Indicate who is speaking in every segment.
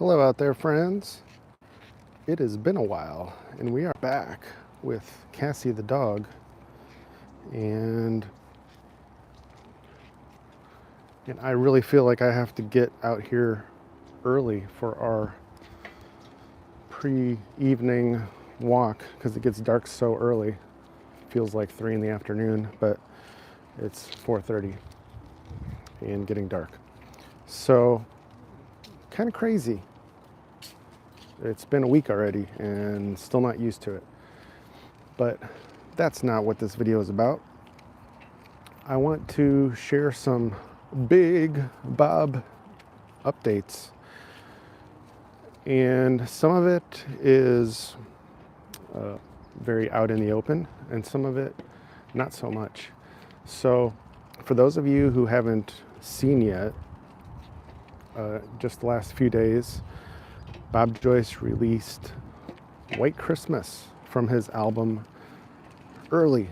Speaker 1: Hello out there, friends. It has been a while, and we are back with Cassie the dog. And I really feel like I have to get out here early for our pre-evening walk because it gets dark so early. Feels like 3 in the afternoon, but it's 4:30 and getting dark. So, kind of crazy. It's been a week already and still not used to it. But that's not what this video is about. I want to share some big Bob updates. And some of it is very out in the open, and some of it not so much. So for those of you who haven't seen yet, just the last few days, Bob Joyce released White Christmas from his album Early.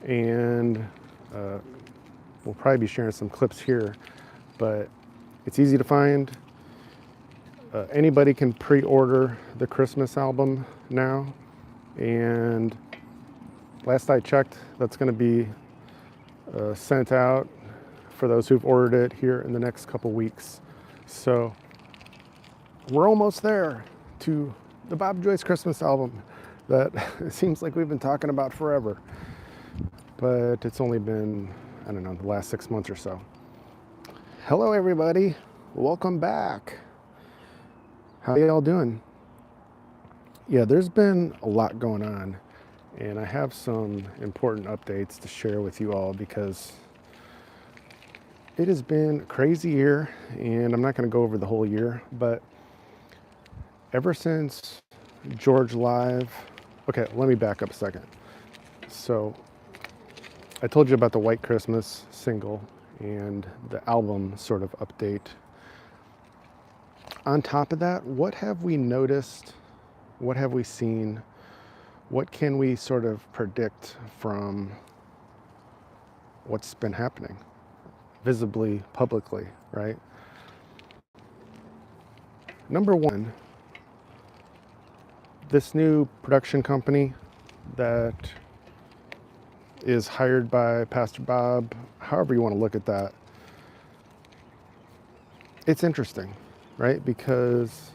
Speaker 1: And we'll probably be sharing some clips here, but it's easy to find. Anybody can pre-order the Christmas album now. And last I checked, that's going to be sent out for those who've ordered it here in the next couple weeks. So we're almost there to the Bob Joyce Christmas album that it seems like we've been talking about forever. But it's only been, I don't know, the last 6 months or so. Hello, everybody. Welcome back. How y'all doing? Yeah, there's been a lot going on, and I have some important updates to share with you all because it has been a crazy year, and I'm not going to go over the whole year, but ever since George Live, okay, let me back up a second. So I told you about the White Christmas single and the album sort of update. On top of that, what have we noticed? What have we seen? What can we sort of predict from what's been happening visibly, publicly, right? Number one, this new production company that is hired by Pastor Bob, however you want to look at that, it's interesting, right? Because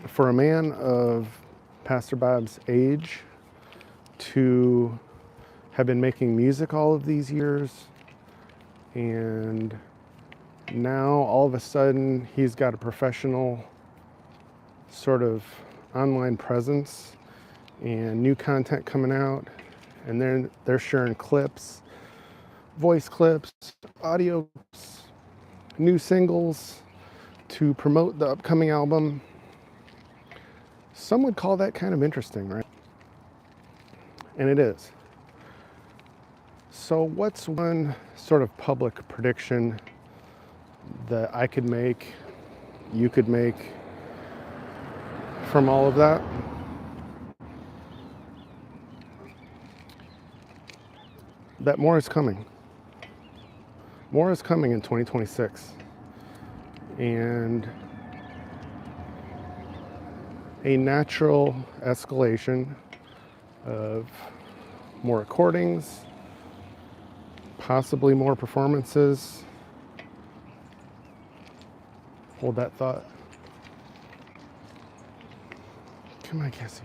Speaker 1: for a man of Pastor Bob's age to have been making music all of these years, and now all of a sudden he's got a professional sort of online presence and new content coming out, and they're sharing clips, voice clips, audio clips, new singles to promote the upcoming album. Some would call that kind of interesting, right? And it is. So what's one sort of public prediction that I could make, you could make from all of that? That more is coming. More is coming in 2026. And a natural escalation of more recordings, possibly more performances. Hold that thought. Come on, Cassie.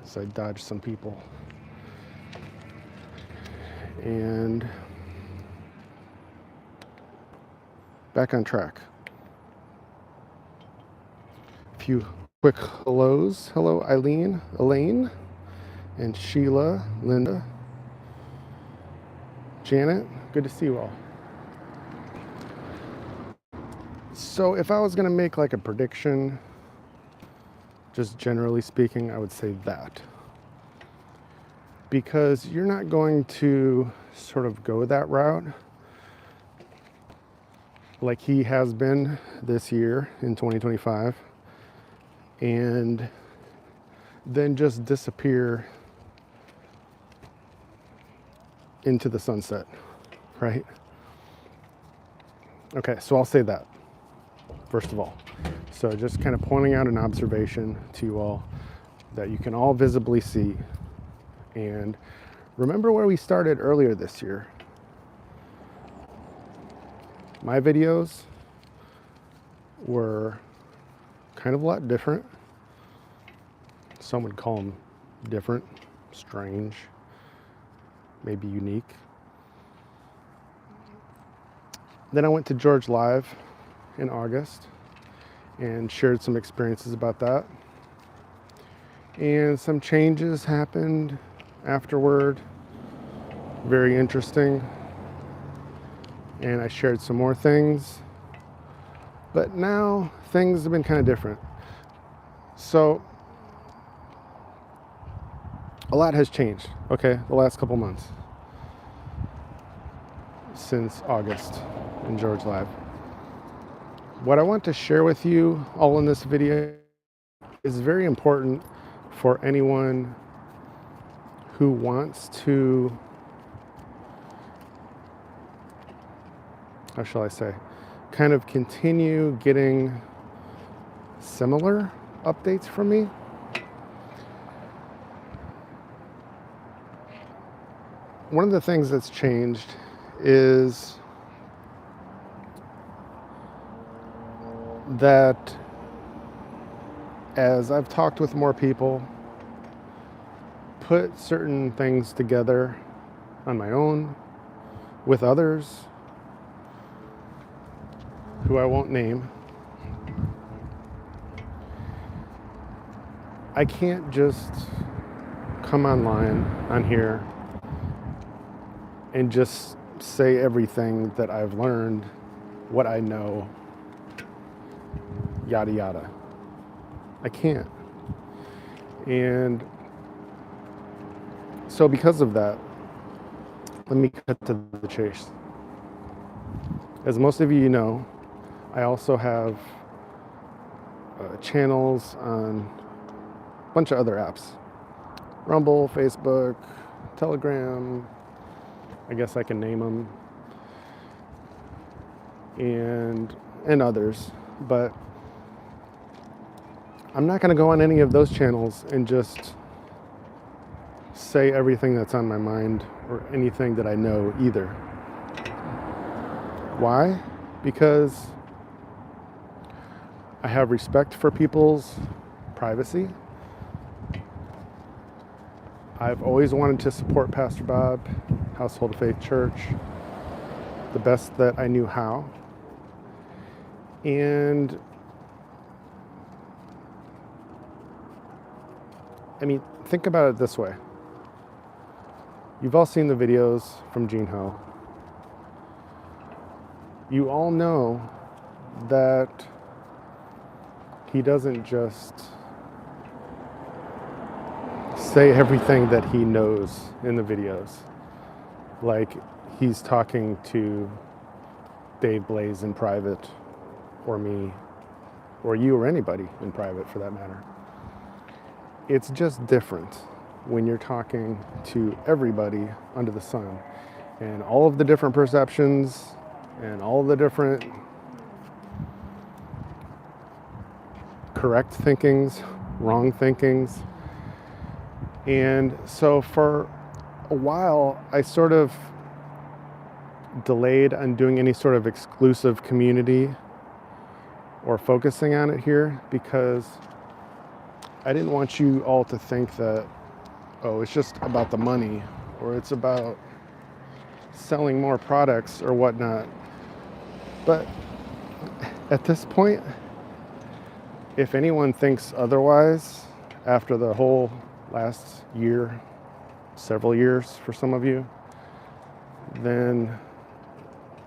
Speaker 1: As I dodge some people. And back on track. A few quick hellos. Hello, Eileen, Elaine, and Sheila, Linda, Janet. Good to see you all. So if I was going to make like a prediction, just generally speaking, I would say that. Because you're not going to sort of go that route like he has been this year in 2025 and then just disappear into the sunset, right? Okay, so I'll say that first of all. So just kind of pointing out an observation to you all that you can all visibly see. And remember where we started earlier this year. My videos were kind of a lot different. Some would call them different, strange, maybe unique. Then I went to George Live in August and shared some experiences about that. And some changes happened afterward, very interesting. And I shared some more things. But now things have been kind of different. So a lot has changed, okay, the last couple months since August in George Live. What I want to share with you all in this video is very important for anyone who wants to, how shall I say, kind of continue getting similar updates from me. One of the things that's changed is that as I've talked with more people, put certain things together on my own with others who I won't name, I can't just come online on here and just say everything that I've learned, what I know, yada yada. I can't. And so because of that, let me cut to the chase. As most of you know, I also have channels on a bunch of other apps. Rumble, Facebook, Telegram, I guess I can name them, and others. But I'm not going to go on any of those channels and just say everything that's on my mind or anything that I know either. Why? Because I have respect for people's privacy. I've always wanted to support Pastor Bob, Household of Faith Church, the best that I knew how. And I mean, think about it this way. You've all seen the videos from Gene Ho. You all know that he doesn't just say everything that he knows in the videos. Like he's talking to Dave Blaze in private, or me, or you, or anybody in private for that matter. It's just different when you're talking to everybody under the sun and all of the different perceptions and all of the different correct thinkings, wrong thinkings. And so for a while, I sort of delayed on doing any sort of exclusive community or focusing on it here because I didn't want you all to think that, oh, it's just about the money or it's about selling more products or whatnot. But at this point, if anyone thinks otherwise after the whole last year, several years for some of you, then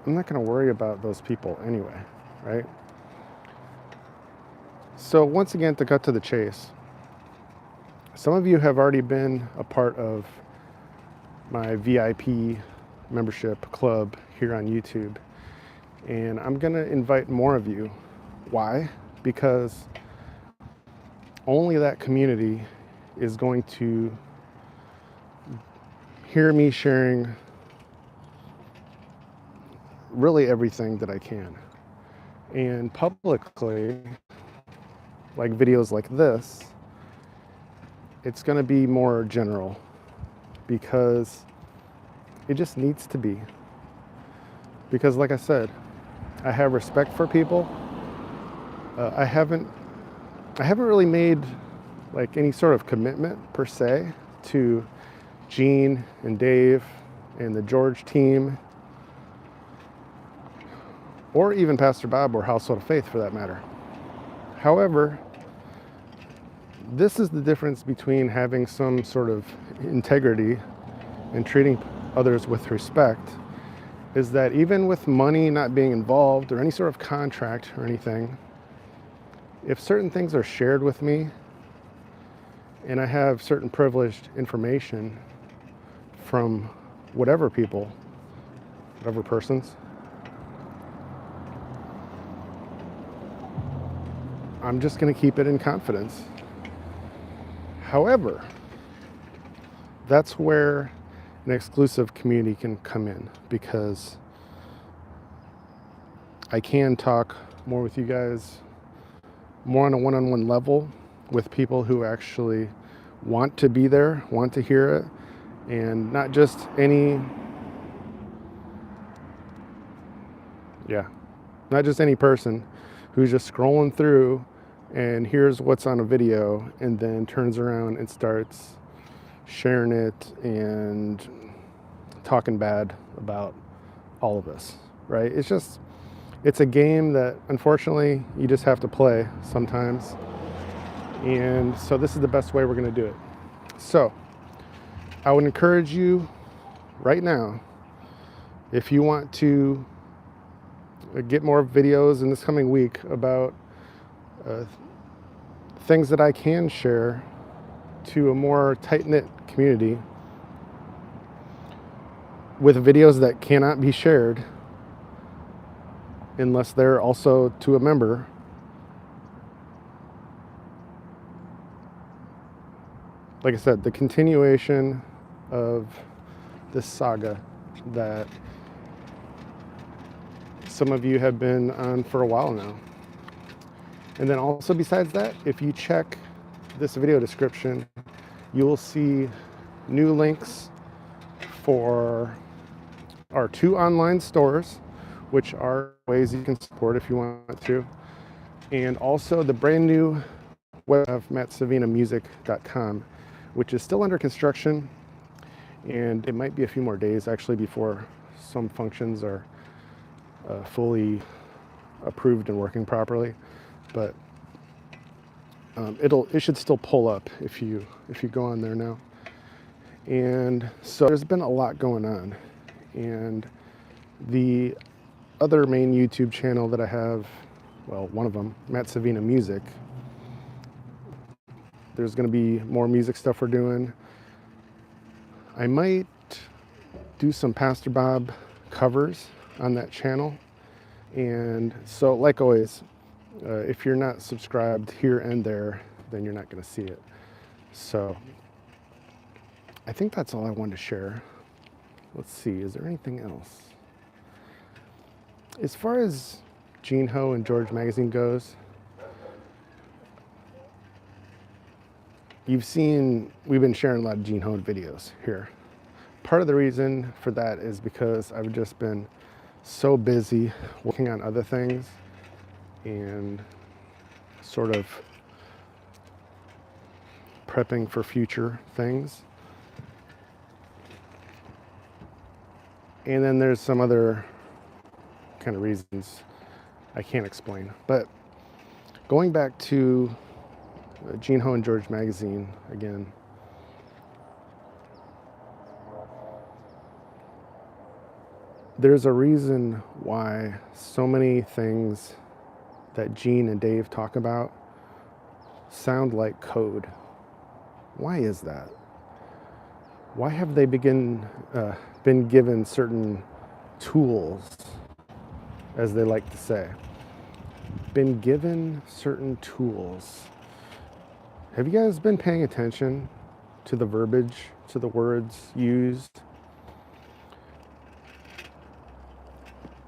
Speaker 1: I'm not going to worry about those people anyway, right? So once again, to cut to the chase, some of you have already been a part of my VIP membership club here on YouTube, and I'm going to invite more of you. Why? Because only that community is going to hear me sharing really everything that I can. And publicly, like videos like this, it's going to be more general because it just needs to be. Because like I said, I have respect for people. I haven't really made like any sort of commitment per se to Gene and Dave and the George team, or even Pastor Bob or Household of Faith for that matter. However, this is the difference between having some sort of integrity and treating others with respect, is that even with money not being involved or any sort of contract or anything, if certain things are shared with me and I have certain privileged information from whatever people, whatever persons, I'm just going to keep it in confidence. However, that's where an exclusive community can come in, because I can talk more with you guys, more on a one-on-one level with people who actually want to be there, want to hear it, and not just any person who's just scrolling through and hears what's on a video and then turns around and starts sharing it and talking bad about all of us, right? It's a game that unfortunately you just have to play sometimes. And so this is the best way we're going to do it. So I would encourage you right now, if you want to get more videos in this coming week about things that I can share to a more tight-knit community with videos that cannot be shared unless they're also to a member. Like I said, the continuation of this saga that some of you have been on for a while now. And then also besides that, if you check this video description, you will see new links for our 2 online stores, which are ways you can support if you want to. And also the brand new web of MattSavinamusic.com, which is still under construction. And it might be a few more days actually before some functions are fully approved and working properly. But it should still pull up if you go on there now. And so there's been a lot going on. And the other main YouTube channel that I have, well, one of them, Matt Savina Music, there's going to be more music stuff we're doing. I might do some Pastor Bob covers on that channel. And so, like always, if you're not subscribed here and there, then you're not going to see it. So I think that's all I wanted to share. Let's see, is there anything else? As far as Gene Ho and George Magazine goes, you've seen, we've been sharing a lot of Gene Ho videos here. Part of the reason for that is because I've just been so busy working on other things and sort of prepping for future things. And then there's some other kind of reasons I can't explain. But going back to Gene Ho and George Magazine again, there's a reason why so many things that Gene and Dave talk about sound like code. Why is that? Why have they been given certain tools, as they like to say? Been given certain tools. Have you guys been paying attention to the verbiage, to the words used?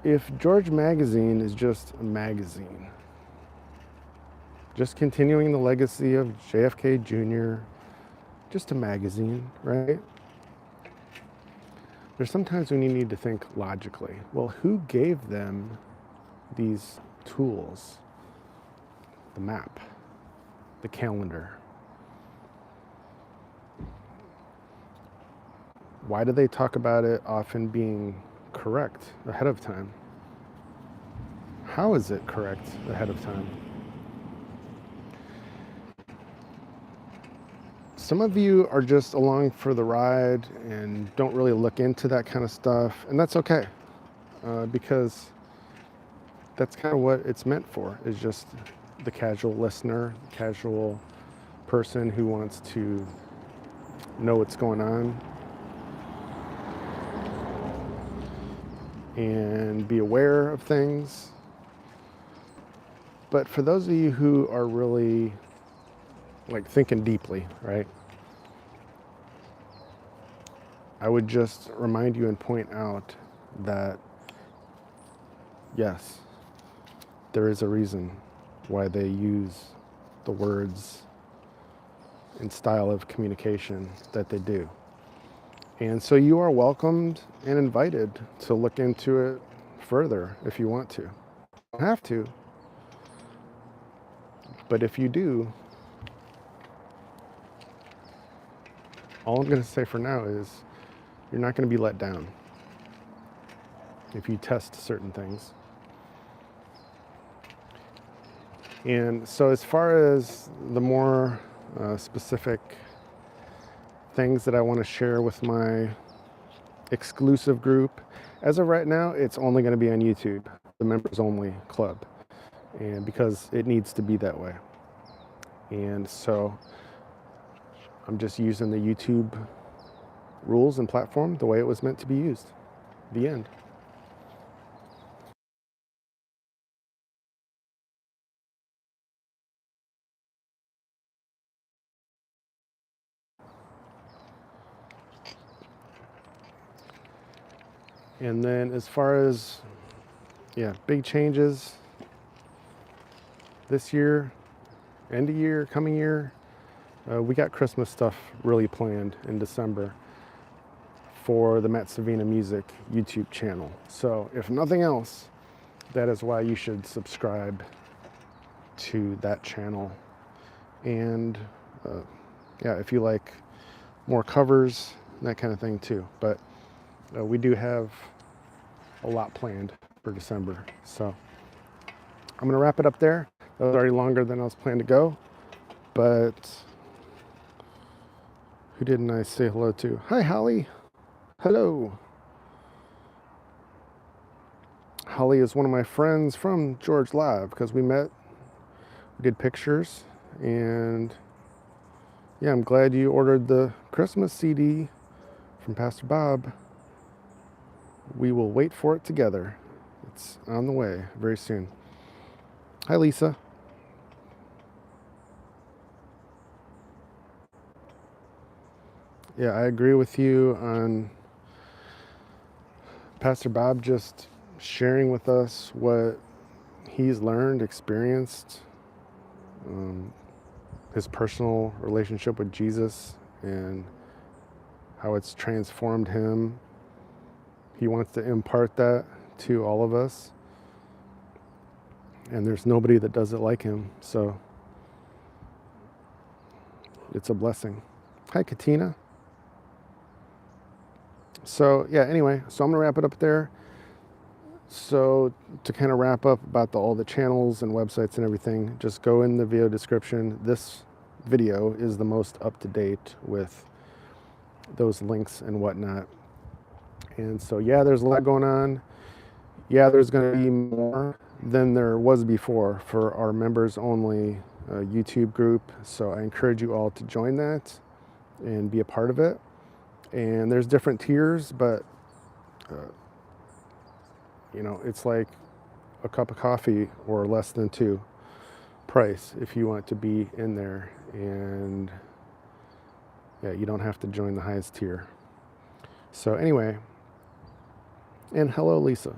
Speaker 1: if George Magazine is just a magazine, just continuing the legacy of JFK Jr., just a magazine, right? There's sometimes when you need to think logically. Well, who gave them these tools? The map, the calendar. Why do they talk about it often being correct ahead of time? How is it correct ahead of time? Some of you are just along for the ride and don't really look into that kind of stuff, and that's okay, because that's kind of what it's meant for, is just the casual listener, casual person who wants to know what's going on and be aware of things. But for those of you who are really like thinking deeply, right? I would just remind you and point out that yes, there is a reason why they use the words and style of communication that they do. And so you are welcomed and invited to look into it further if you want to. You don't have to, but if you do, all I'm going to say for now is you're not going to be let down if you test certain things. And so as far as the more specific things that I want to share with my exclusive group, as of right now, it's only going to be on YouTube, the members only club, and because it needs to be that way. And so I'm just using the YouTube rules and platform the way it was meant to be used. The end. And then as far as, big changes this year, end of year, coming year, we got Christmas stuff really planned in December for the Savina Music YouTube channel. So if nothing else, that is why you should subscribe to that channel. And if you like more covers, that kind of thing too. But we do have a lot planned for December. So I'm going to wrap it up there. That was already longer than I was planning to go. But who didn't I say hello to? Hi, Holly. Hello. Holly is one of my friends from George Live because we met, we did pictures, and yeah, I'm glad you ordered the Christmas CD from Pastor Bob. We will wait for it together. It's on the way very soon. Hi, Lisa. Yeah, I agree with you on Pastor Bob just sharing with us what he's learned, experienced, his personal relationship with Jesus and how it's transformed him. He wants to impart that to all of us. And there's nobody that does it like him. So it's a blessing. Hi, Katina. So yeah, anyway, so I'm going to wrap it up there. So to kind of wrap up about all the channels and websites and everything, just go in the video description. This video is the most up to date with those links and whatnot. And so yeah, there's a lot going on. Yeah, there's going to be more than there was before for our members only YouTube group. So I encourage you all to join that and be a part of it. And there's different tiers, but it's like a cup of coffee or less than two price if you want to be in there. And yeah, you don't have to join the highest tier. So anyway, and hello, Lisa.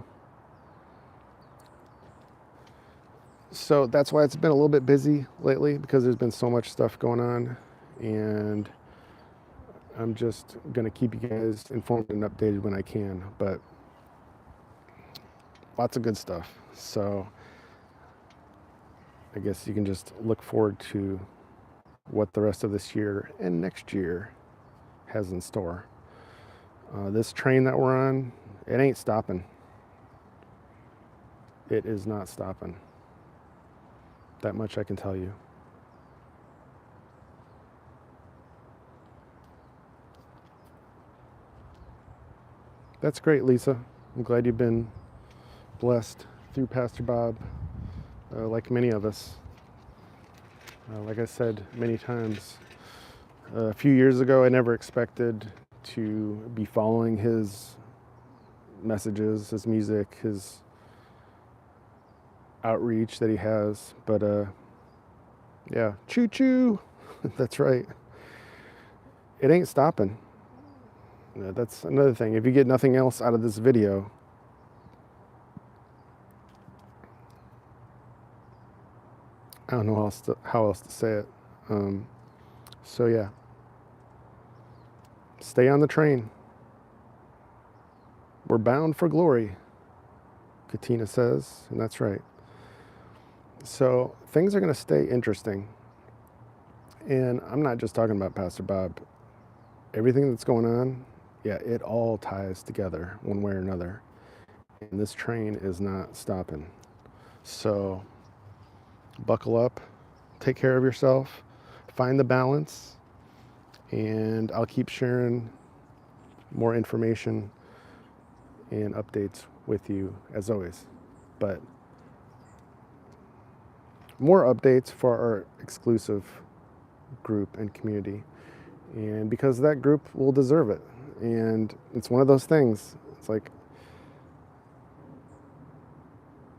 Speaker 1: So that's why it's been a little bit busy lately, because there's been so much stuff going on, and I'm just gonna keep you guys informed and updated when I can, but lots of good stuff. So I guess you can just look forward to what the rest of this year and next year has in store. This train that we're on, it ain't stopping. It is not stopping. That much I can tell you. That's great, Lisa. I'm glad you've been blessed through Pastor Bob, like many of us. Like I said many times, a few years ago, I never expected to be following his messages, his music, his outreach that he has. But yeah, choo-choo. That's right. It ain't stopping. That's another thing. If you get nothing else out of this video, I don't know how else to say it. So yeah, stay on the train. We're bound for glory, Katina says, and that's right. So things are going to stay interesting. And I'm not just talking about Pastor Bob. Everything that's going on, yeah, it all ties together one way or another. And this train is not stopping. So buckle up, take care of yourself, find the balance, and I'll keep sharing more information and updates with you as always. But more updates for our exclusive group and community. And because that group will deserve it. And it's one of those things. It's like,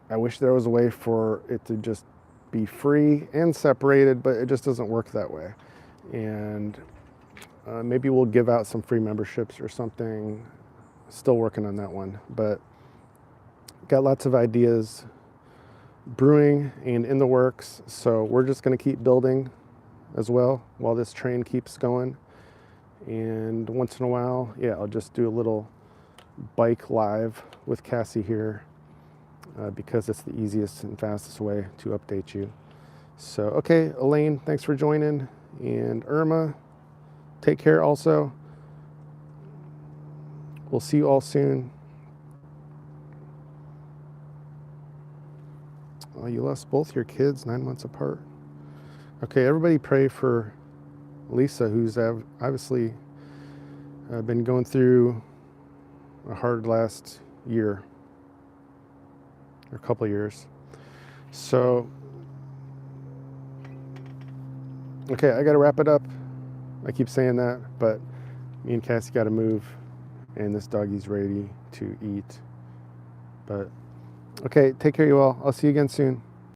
Speaker 1: I wish there was a way for it to just be free and separated, but it just doesn't work that way. And maybe we'll give out some free memberships or something. Still working on that one, but got lots of ideas brewing and in the works. So we're just going to keep building as well while this train keeps going. And once in a while, yeah, I'll just do a little bike live with Cassie here, because it's the easiest and fastest way to update you. So, okay, Elaine, thanks for joining. And Irma, take care also. We'll see you all soon. Oh, you lost both your kids 9 months apart. Okay, everybody pray for Lisa, who's obviously been going through a hard last year, or a couple of years. So, okay, I gotta wrap it up. I keep saying that, but me and Cassie gotta move, and this doggy's ready to eat. But, okay, take care, you all. I'll see you again soon.